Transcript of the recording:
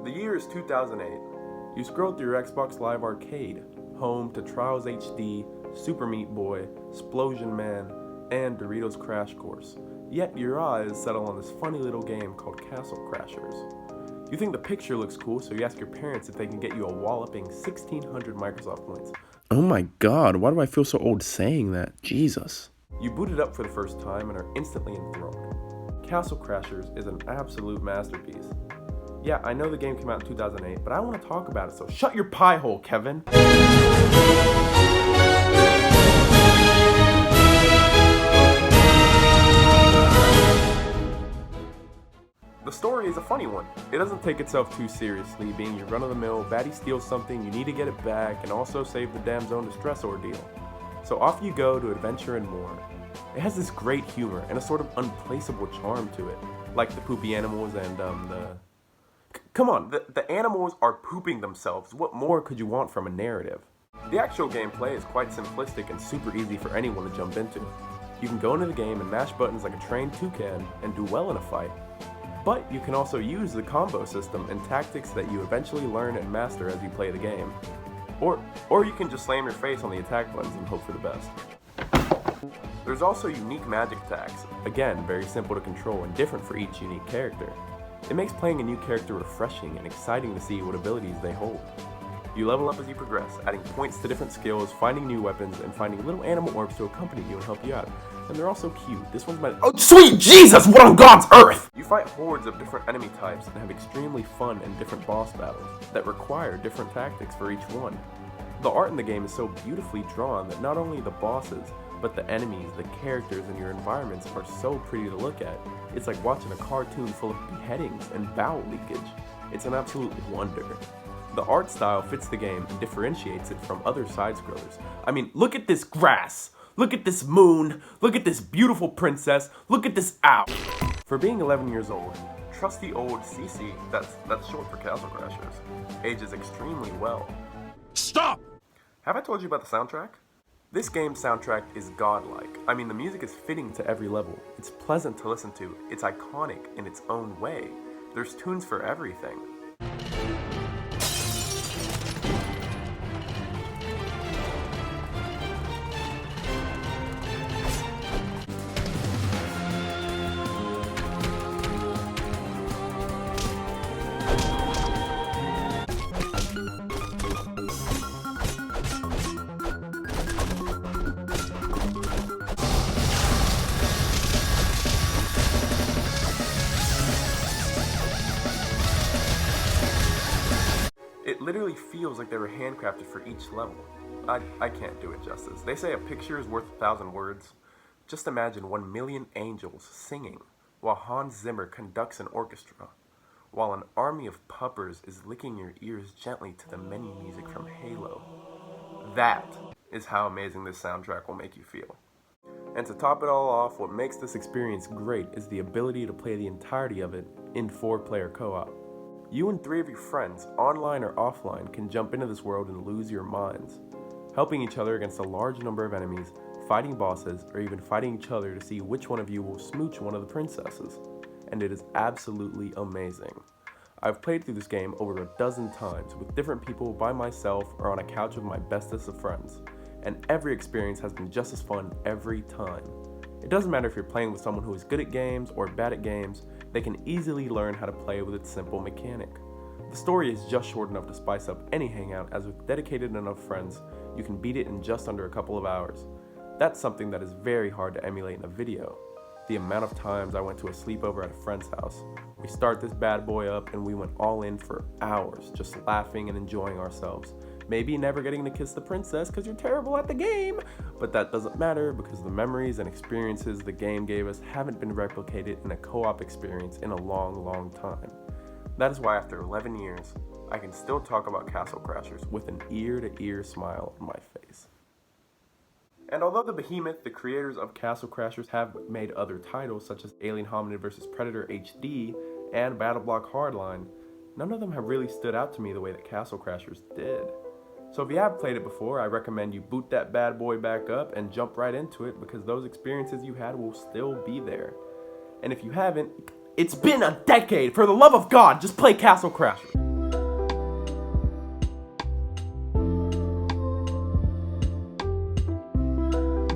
The year is 2008. You scroll through your Xbox Live Arcade, home to Trials HD, Super Meat Boy, Splosion Man, and Doritos Crash Course. Yet your eyes settle on this funny little game called Castle Crashers. You think the picture looks cool, so you ask your parents if they can get you a walloping 1,600 Microsoft points. Oh my god, why do I feel so old saying that? Jesus. You boot it up for the first time and are instantly enthralled. Castle Crashers is an absolute masterpiece. Yeah, I know the game came out in 2008, but I want to talk about it, so shut your pie hole, Kevin! The story is a funny one. It doesn't take itself too seriously, being your run-of-the-mill, baddie steals something, you need to get it back, and also save the damn zone distress ordeal. So off you go to adventure and more. It has this great humor and a sort of unplaceable charm to it, like the poopy animals and Come on, the animals are pooping themselves. What more could you want from a narrative? The actual gameplay is quite simplistic and super easy for anyone to jump into. You can go into the game and mash buttons like a trained toucan and do well in a fight. But you can also use the combo system and tactics that you eventually learn and master as you play the game. Or you can just slam your face on the attack buttons and hope for the best. There's also unique magic attacks, again very simple to control and different for each unique character. It makes playing a new character refreshing and exciting to see what abilities they hold. You level up as you progress, adding points to different skills, finding new weapons, and finding little animal orbs to accompany you and help you out. And they're also cute. This one's my— oh, sweet Jesus! What on God's earth?! You fight hordes of different enemy types and have extremely fun and different boss battles that require different tactics for each one. The art in the game is so beautifully drawn that not only the bosses, but the enemies, the characters, and your environments are so pretty to look at. It's like watching a cartoon full of beheadings and bowel leakage. It's an absolute wonder. The art style fits the game and differentiates it from other side-scrollers. I mean, look at this grass! Look at this moon! Look at this beautiful princess! Look at this owl! For being 11 years old, trusty old CC, that's short for Castle Crashers, ages extremely well. Stop! Have I told you about the soundtrack? This game's soundtrack is godlike. I mean, the music is fitting to every level. It's pleasant to listen to. It's iconic in its own way. There's tunes for everything. It literally feels like they were handcrafted for each level. I can't do it justice. They say a picture is worth 1,000 words. Just imagine 1 million angels singing while Hans Zimmer conducts an orchestra, while an army of puppers is licking your ears gently to the menu music from Halo. That is how amazing this soundtrack will make you feel. And to top it all off, what makes this experience great is the ability to play the entirety of it in 4-player co-op. You and 3 of your friends, online or offline, can jump into this world and lose your minds, helping each other against a large number of enemies, fighting bosses, or even fighting each other to see which one of you will smooch one of the princesses. And it is absolutely amazing. I've played through this game over a dozen times with different people, by myself, or on a couch with my bestest of friends, and every experience has been just as fun every time. It doesn't matter if you're playing with someone who is good at games or bad at games, they can easily learn how to play with its simple mechanic. The story is just short enough to spice up any hangout, as with dedicated enough friends, you can beat it in just under a couple of hours. That's something that is very hard to emulate in a video. The amount of times I went to a sleepover at a friend's house. We start this bad boy up and we went all in for hours, just laughing and enjoying ourselves. Maybe never getting to kiss the princess because you're terrible at the game, but that doesn't matter because the memories and experiences the game gave us haven't been replicated in a co-op experience in a long time. That is why after 11 years, I can still talk about Castle Crashers with an ear-to-ear smile on my face. And although the Behemoth, the creators of Castle Crashers, have made other titles such as Alien Hominid vs. Predator HD and BattleBlock Hardline, none of them have really stood out to me the way that Castle Crashers did. So if you have played it before, I recommend you boot that bad boy back up and jump right into it because those experiences you had will still be there. And if you haven't, it's been a decade! For the love of God, just play Castle Crashers!